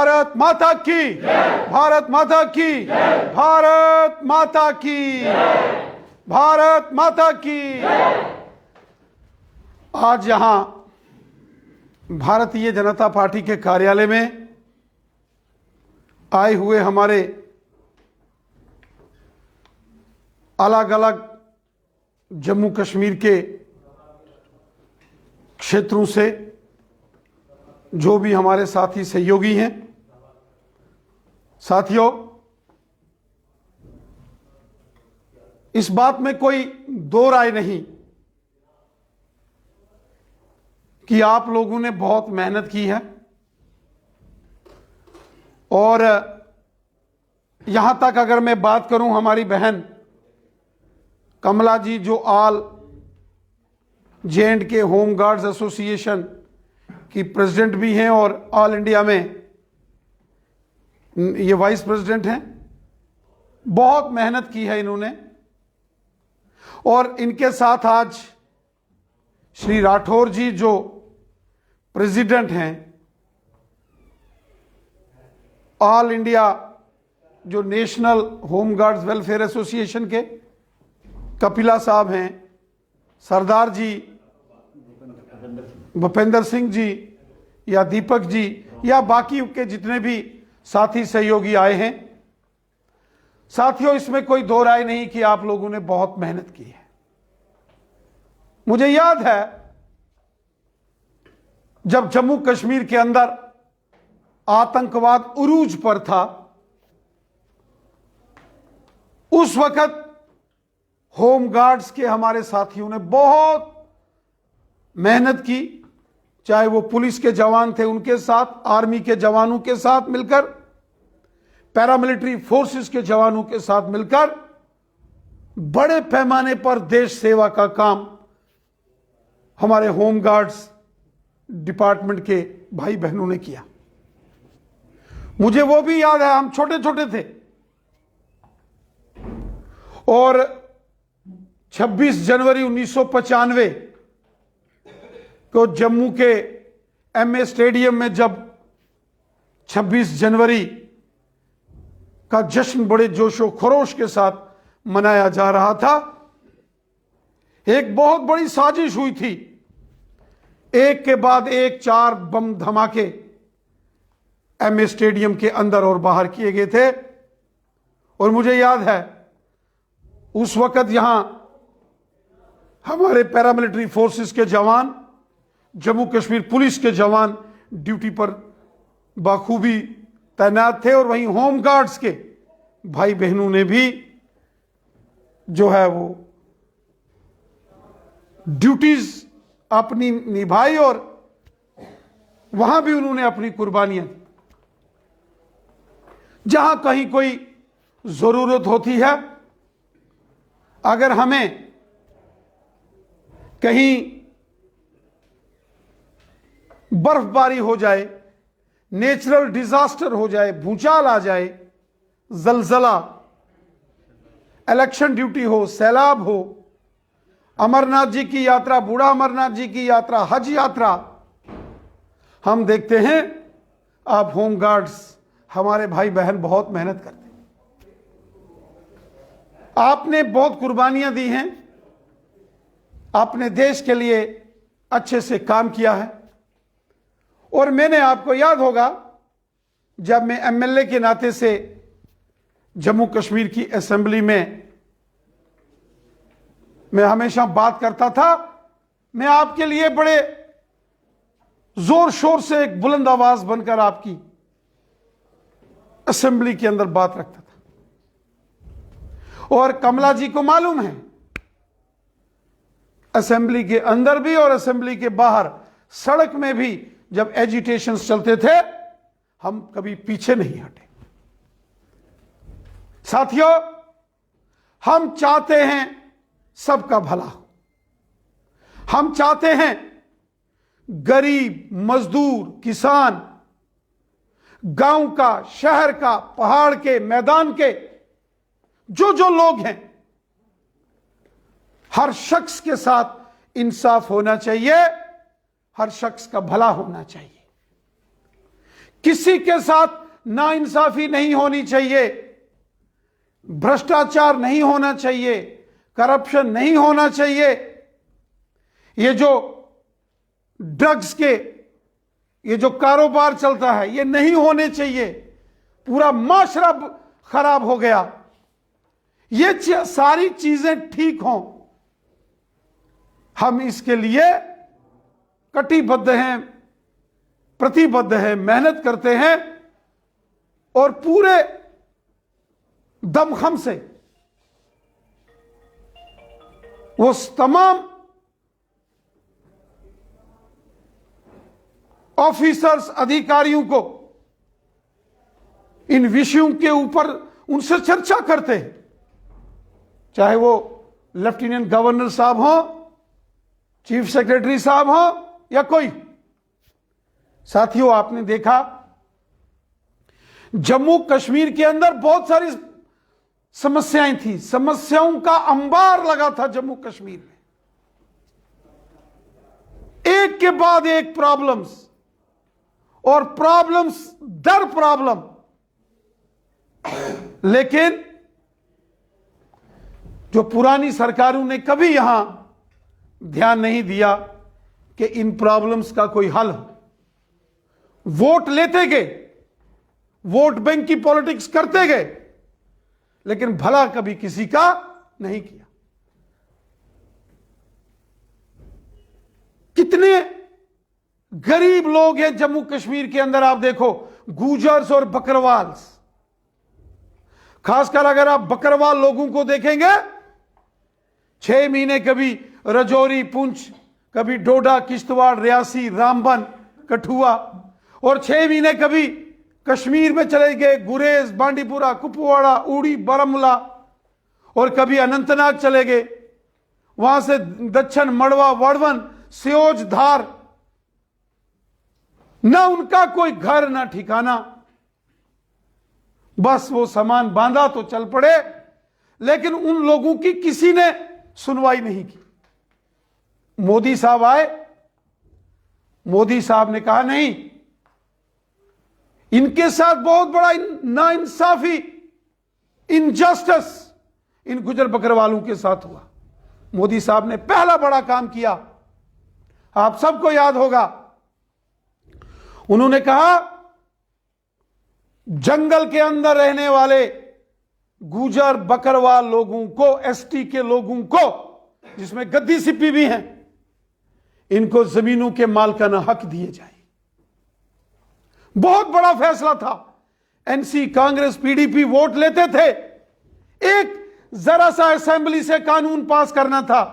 भारत माता की, भारत माता की, भारत माता की, भारत माता की। आज यहां भारतीय जनता पार्टी के कार्यालय में आए हुए हमारे अलग अलग जम्मू कश्मीर के क्षेत्रों से जो भी हमारे साथी सहयोगी हैं, साथियों, इस बात में कोई दो राय नहीं कि आप लोगों ने बहुत मेहनत की है और यहां तक अगर मैं बात करूं, हमारी बहन कमला जी जो all J&K home guards association की प्रेसिडेंट भी हैं और ऑल इंडिया में ये वाइस प्रेसिडेंट हैं, बहुत मेहनत की है इन्होंने। और इनके साथ आज श्री राठौर जी जो प्रेसिडेंट हैं ऑल इंडिया जो national home guards welfare association के, कपिला साहब हैं, सरदार जी भूपेंद्र सिंह जी या दीपक जी या बाकी के जितने भी साथी सहयोगी आए हैं। साथियों, इसमें कोई दो राय नहीं कि आप लोगों ने बहुत मेहनत की है। मुझे याद है जब जम्मू कश्मीर के अंदर आतंकवाद उरूज पर था, उस वक्त होम गार्ड्स के हमारे साथियों ने बहुत मेहनत की, चाहे वो पुलिस के जवान थे उनके साथ, आर्मी के जवानों के साथ मिलकर, पैरामिलिट्री फोर्सेस के जवानों के साथ मिलकर बड़े पैमाने पर देश सेवा का काम हमारे होम गार्ड्स डिपार्टमेंट के भाई बहनों ने किया। मुझे वो भी याद है, हम छोटे छोटे थे और 26 जनवरी 1995 को जम्मू के एमए स्टेडियम में जब 26 जनवरी का जश्न बड़े जोशो खरोश के साथ मनाया जा रहा था, एक बहुत बड़ी साजिश हुई थी। एक के बाद एक 4 बम धमाके एमए स्टेडियम के अंदर और बाहर किए गए थे। और मुझे याद है उस वक्त यहां हमारे पैरामिलिट्री फोर्सेस के जवान, जम्मू कश्मीर पुलिस के जवान ड्यूटी पर बाखूबी तैनात थे और वहीं होम गार्ड्स के भाई बहनों ने भी जो है वो ड्यूटीज अपनी निभाई और वहां भी उन्होंने अपनी कुर्बानियां दी। जहां कहीं कोई जरूरत होती है, अगर हमें कहीं बर्फबारी हो जाए, नेचुरल डिजास्टर हो जाए, भूचाल आ जाए, जलजला, इलेक्शन ड्यूटी हो, सैलाब हो, अमरनाथ जी की यात्रा, बूढ़ा अमरनाथ जी की यात्रा, हज यात्रा, हम देखते हैं आप होम गार्ड्स हमारे भाई बहन बहुत मेहनत करते हैं। आपने बहुत कुर्बानियां दी हैं, आपने देश के लिए अच्छे से काम किया है। और मैंने, आपको याद होगा, जब मैं एमएलए के नाते से जम्मू कश्मीर की असेंबली में मैं हमेशा बात करता था, मैं आपके लिए बड़े जोर शोर से एक बुलंद आवाज बनकर आपकी असेंबली के अंदर बात रखता था। और कमला जी को मालूम है, असेंबली के अंदर भी और असेंबली के बाहर सड़क में भी जब एजिटेशंस चलते थे, हम कभी पीछे नहीं हटे। साथियों, हम चाहते हैं सबका भला हो। हम चाहते हैं गरीब, मजदूर, किसान, गांव का, शहर का, पहाड़ के, मैदान के जो जो लोग हैं, हर शख्स के साथ इंसाफ होना चाहिए, हर शख्स का भला होना चाहिए। किसी के साथ नाइंसाफी नहीं होनी चाहिए, भ्रष्टाचार नहीं होना चाहिए, करप्शन नहीं होना चाहिए। ये जो ड्रग्स के ये जो कारोबार चलता है ये नहीं होने चाहिए। पूरा माशरा खराब हो गया। ये सारी चीजें ठीक हों, हम इसके लिए कटिबद्ध हैं, प्रतिबद्ध हैं, मेहनत करते हैं और पूरे दमखम से वो तमाम ऑफिसर्स, अधिकारियों को इन विषयों के ऊपर उनसे चर्चा करते हैं, चाहे वो लेफ्टिनेंट गवर्नर साहब हो, चीफ सेक्रेटरी साहब हो या कोई। साथियों, आपने देखा जम्मू कश्मीर के अंदर बहुत सारी समस्याएं थी, समस्याओं का अंबार लगा था जम्मू कश्मीर में, एक के बाद एक प्रॉब्लम्स और प्रॉब्लम्स दर प्रॉब्लम। लेकिन जो पुरानी सरकारों ने कभी यहां ध्यान नहीं दिया कि इन प्रॉब्लम्स का कोई हल हो। वोट लेते गए, वोट बैंक की पॉलिटिक्स करते गए, लेकिन भला कभी किसी का नहीं किया। कितने गरीब लोग हैं जम्मू कश्मीर के अंदर, आप देखो, गुजर्स और बकरवाल्स। खासकर अगर आप बकरवाल लोगों को देखेंगे, 6 महीने कभी रजौरी, पुंछ, कभी डोडा, किश्तवाड़, रियासी, रामबन, कठुआ, और 6 महीने कभी कश्मीर में चले गए, गुरेज, बांडीपुरा, कुपवाड़ा, उड़ी, बारामूला, और कभी अनंतनाग चले गए, वहां से दक्षिण मड़वा, वड़वन, सियोज, धार। ना उनका कोई घर ना ठिकाना, बस वो सामान बांधा तो चल पड़े। लेकिन उन लोगों की किसी ने सुनवाई नहीं की। मोदी साहब आए, मोदी साहब ने कहा नहीं, इनके साथ बहुत बड़ा नाइंसाफी, इनजस्टिस इन गुजर बकरवालों के साथ हुआ। मोदी साहब ने पहला बड़ा काम किया, आप सबको याद होगा, उन्होंने कहा जंगल के अंदर रहने वाले गुजर बकरवाल लोगों को, एसटी के लोगों को, जिसमें गद्दी सिप्पी भी हैं, इनको जमीनों के मालिकाना हक दिए जाए। बहुत बड़ा फैसला था। एनसी, कांग्रेस, पीडीपी वोट लेते थे। एक जरा सा असेंबली से कानून पास करना था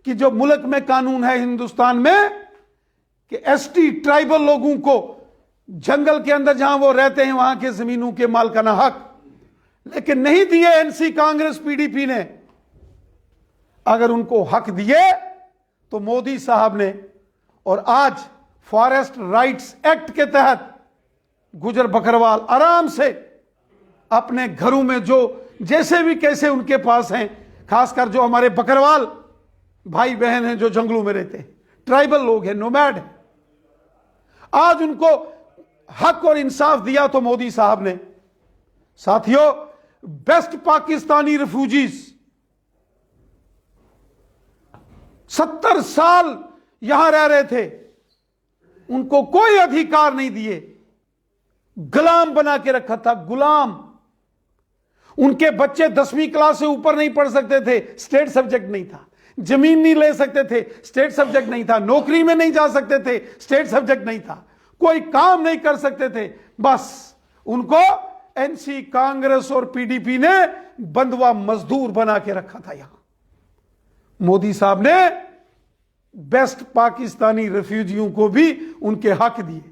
कि जो मुल्क में कानून है हिंदुस्तान में कि एसटी ट्राइबल लोगों को जंगल के अंदर जहां वो रहते हैं वहां के जमीनों के मालिकाना हक, लेकिन नहीं दिए एनसी, कांग्रेस, पीडीपी ने। अगर उनको हक दिए तो मोदी साहब ने, और आज फॉरेस्ट राइट्स एक्ट के तहत गुजर बकरवाल आराम से अपने घरों में जो जैसे भी कैसे उनके पास हैं, खासकर जो हमारे बकरवाल भाई बहन हैं जो जंगलों में रहते हैं, ट्राइबल लोग हैं, नोमैड हैं, आज उनको हक और इंसाफ दिया तो मोदी साहब ने। साथियों, बेस्ट पाकिस्तानी रिफ्यूजीज 70 साल यहां रह रहे थे, उनको कोई अधिकार नहीं दिए, गुलाम बना के रखा था, गुलाम। उनके बच्चे 10वीं क्लास से ऊपर नहीं पढ़ सकते थे, स्टेट सब्जेक्ट नहीं था। जमीन नहीं ले सकते थे, स्टेट सब्जेक्ट नहीं था। नौकरी में नहीं जा सकते थे, स्टेट सब्जेक्ट नहीं था। कोई काम नहीं कर सकते थे। बस उनको एनसी, कांग्रेस और पीडीपी ने बंधुआ मजदूर बना के रखा था। यहां मोदी साहब ने बेस्ट पाकिस्तानी रिफ्यूजियों को भी उनके हक दिए।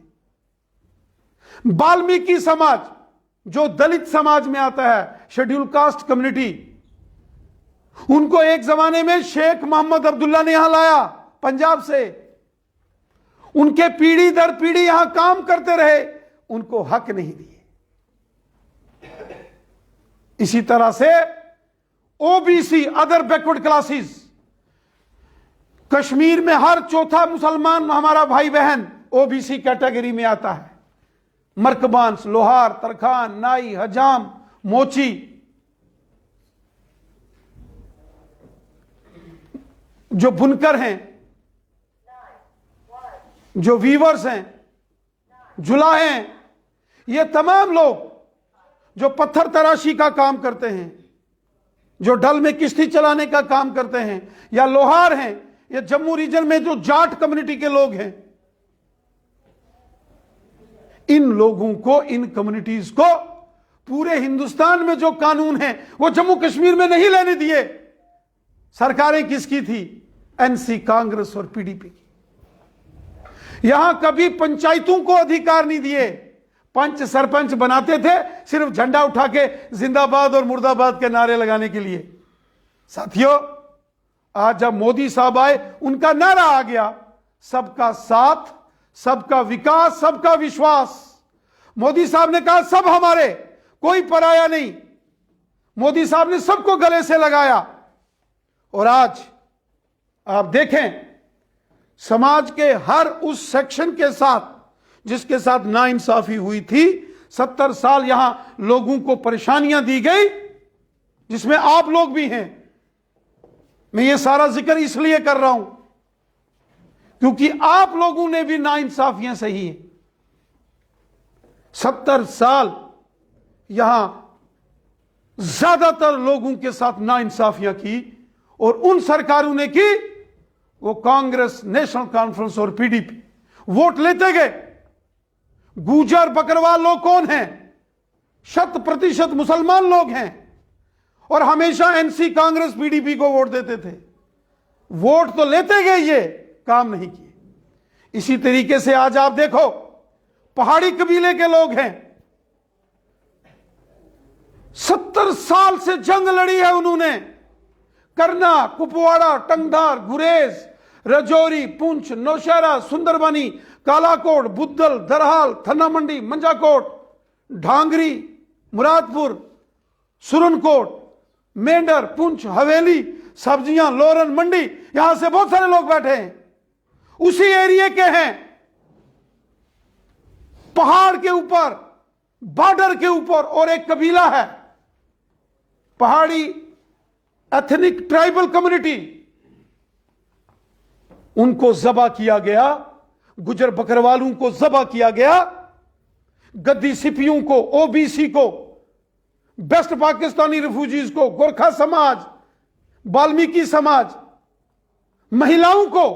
वाल्मीकि समाज जो दलित समाज में आता है, शेड्यूल कास्ट कम्युनिटी, उनको एक जमाने में शेख मोहम्मद अब्दुल्ला ने यहां लाया पंजाब से। उनके पीढ़ी दर पीढ़ी यहां काम करते रहे, उनको हक नहीं दिए। इसी तरह से OBC, other backward classes, Kashmir में हर चौथा मुसलमान हमारा भाई बहन ओबीसी कैटेगरी में आता है। मरकबांस, लोहार, तरखान, नाई, हजाम, मोची, जो बुनकर हैं, जो वीवर्स हैं, जुलाहे हैं, ये तमाम लोग जो पत्थर तराशी का काम करते हैं, जो डल में किश्ती चलाने का काम करते हैं, या लोहार हैं, या जम्मू रीजन में जो जाट कम्युनिटी के लोग हैं, इन लोगों को, इन कम्युनिटीज को पूरे हिंदुस्तान में जो कानून है वो जम्मू कश्मीर में नहीं लेने दिए। सरकारें किसकी थी? एनसी, कांग्रेस और पीडीपी की। यहां कभी पंचायतों को अधिकार नहीं दिए। पंच सरपंच बनाते थे सिर्फ झंडा उठा के जिंदाबाद और मुर्दाबाद के नारे लगाने के लिए। साथियों, आज जब मोदी साहब आए, उनका नारा आ गया, सबका साथ, सबका विकास, सबका विश्वास। मोदी साहब ने कहा सब हमारे, कोई पराया नहीं। मोदी साहब ने सबको गले से लगाया। और आज आप देखें, समाज के हर उस सेक्शन के साथ जिसके साथ नाइंसाफी हुई थी, 70 साल यहां लोगों को परेशानियां दी गई, जिसमें आप लोग भी हैं। मैं ये सारा जिक्र इसलिए कर रहा हूं क्योंकि आप लोगों ने भी नाइंसाफियां सही हैं। 70 साल यहां ज्यादातर लोगों के साथ नाइंसाफियां की, और उन सरकारों ने की, वो कांग्रेस, नेशनल कॉन्फ्रेंस और पीडीपी वोट लेते गए। गुजर बकरवाल लोग कौन हैं? 100% मुसलमान लोग हैं, और हमेशा एनसी, कांग्रेस, पीडीपी को वोट देते थे। वोट तो लेते गए, ये काम नहीं किए। इसी तरीके से आज आप देखो, पहाड़ी कबीले के लोग हैं, 70 साल से जंग लड़ी है उन्होंने। करना, कुपवाड़ा, टंगधार, गुरेज, रजौरी, पुंछ, नौशहरा, सुंदरबनी, कालाकोट, बुद्धल, दरहाल, थन्ना मंडी, मंजाकोट, ढांगरी, मुरादपुर, सुरनकोट, मेंढर, पुंछ, हवेली, सब्जियां, लोरन, मंडी, यहां से बहुत सारे लोग बैठे हैं, उसी एरिया के हैं। पहाड़ के ऊपर, बॉर्डर के ऊपर और एक कबीला है, पहाड़ी एथनिक ट्राइबल कम्युनिटी, उनको ज़बा किया गया। गुजर बकरवालों को ज़बा किया गया, गद्दी सिपियों को, ओबीसी को, बेस्ट पाकिस्तानी रिफ्यूजीज को, गोरखा समाज, वाल्मीकि समाज, महिलाओं को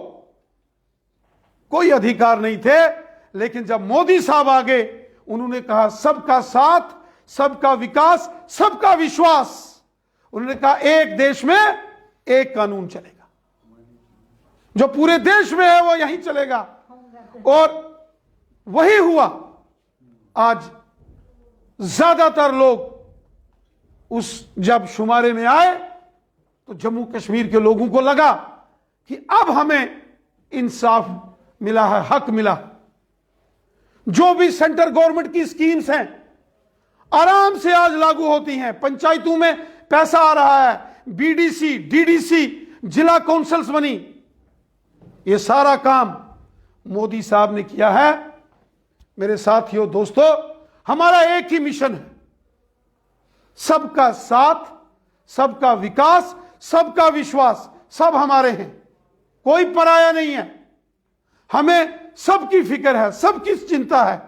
कोई अधिकार नहीं थे। लेकिन जब मोदी साहब आ गए, उन्होंने कहा सबका साथ, सबका विकास, सबका विश्वास। उन्होंने कहा एक देश में एक कानून चलेगा, जो पूरे देश में है वो यहीं चलेगा, और वही हुआ। आज ज्यादातर लोग उस जब शुमारे में आए तो जम्मू कश्मीर के लोगों को लगा कि अब हमें इंसाफ मिला है, हक मिला। जो भी सेंट्रल गवर्नमेंट की स्कीम्स हैं आराम से आज लागू होती हैं। पंचायतों में पैसा आ रहा है, बीडीसी, डीडीसी, जिला काउंसिल्स बनी। ये सारा काम मोदी साहब ने किया है। मेरे साथियों, दोस्तों, हमारा एक ही मिशन है, सबका साथ, सबका विकास, सबका विश्वास। सब हमारे हैं, कोई पराया नहीं है। हमें सबकी फिक्र है, सबकी चिंता है।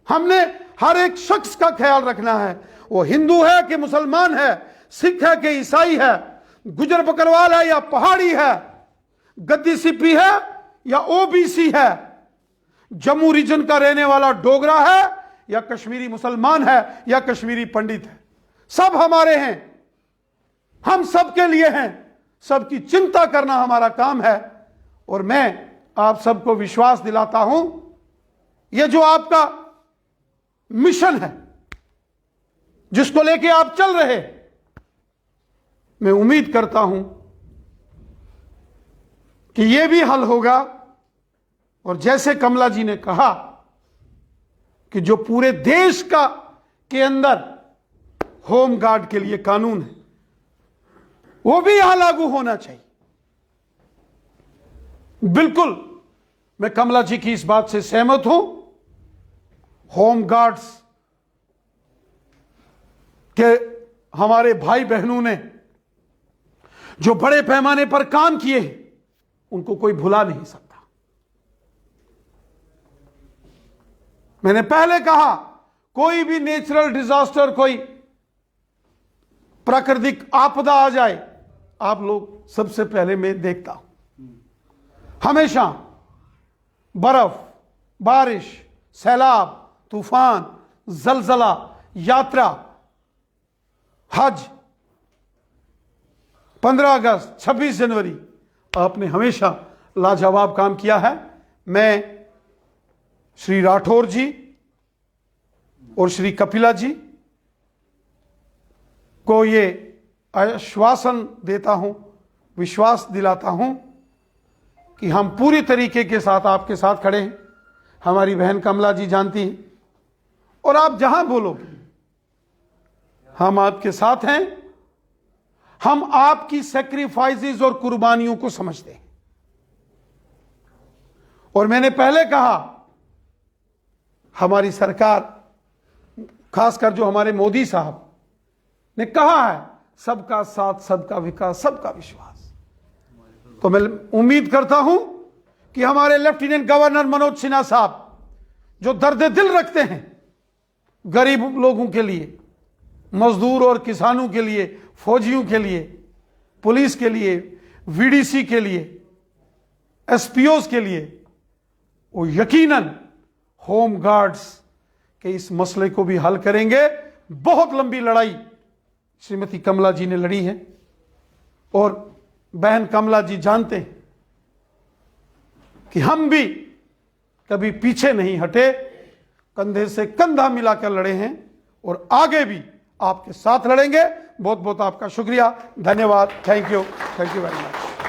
हमने हर एक शख्स का ख्याल रखना है, वो हिंदू है कि मुसलमान है, सिख है कि ईसाई है, गुजर बकरवाल है या पहाड़ी है, गद्दी सिपी है या ओबीसी है, जम्मू रीजन का रहने वाला डोगरा है या कश्मीरी मुसलमान है या कश्मीरी पंडित है, सब हमारे हैं। हम सबके लिए हैं, सबकी चिंता करना हमारा काम है। और मैं आप सबको विश्वास दिलाता हूं, यह जो आपका मिशन है, जिसको लेके आप चल रहे, मैं उम्मीद करता हूं कि यह भी हल होगा। और जैसे कमला जी ने कहा कि जो पूरे देश का के अंदर होम गार्ड के लिए कानून है, वो भी यहां लागू होना चाहिए। बिल्कुल मैं कमला जी की इस बात से सहमत हूं। होम गार्ड्स के हमारे भाई बहनों ने जो बड़े पैमाने पर काम किए, उनको कोई भुला नहीं सकता। मैंने पहले कहा, कोई भी नेचुरल डिजास्टर, कोई प्राकृतिक आपदा आ जाए, आप लोग सबसे पहले मैं देखता हूं। हमेशा बर्फ, बारिश, सैलाब, तूफान, जलजला, यात्रा, हज, 15 अगस्त, 26 जनवरी, आपने हमेशा लाजवाब काम किया है। मैं श्री राठौर जी और श्री कपिला जी को ये आश्वासन देता हूं, विश्वास दिलाता हूं कि हम पूरी तरीके के साथ आपके साथ खड़े हैं। हमारी बहन कमला जी जानती हैं, और आप जहां बोलोगे हम आपके साथ हैं। हम आपकी सैक्रिफाइसेस और कुर्बानियों को समझते हैं। और मैंने पहले कहा, हमारी सरकार, खासकर जो हमारे मोदी साहब ने कहा है, सबका साथ, सबका विकास, सबका विश्वास। तो मैं उम्मीद करता हूं कि हमारे लेफ्टिनेंट गवर्नर मनोज सिन्हा साहब, जो दर्द दिल रखते हैं गरीब लोगों के लिए, मजदूर और किसानों के लिए, फौजियों के लिए, पुलिस के लिए, वीडीसी के लिए, एसपीओस के लिए, वो यकीनन होम गार्ड्स के इस मसले को भी हल करेंगे। बहुत लंबी लड़ाई श्रीमती कमला जी ने लड़ी है, और बहन कमला जी जानते हैं कि हम भी कभी पीछे नहीं हटे, कंधे से कंधा मिलाकर लड़े हैं, और आगे भी आपके साथ लड़ेंगे। बहुत बहुत आपका शुक्रिया, धन्यवाद, थैंक यू वेरी मच।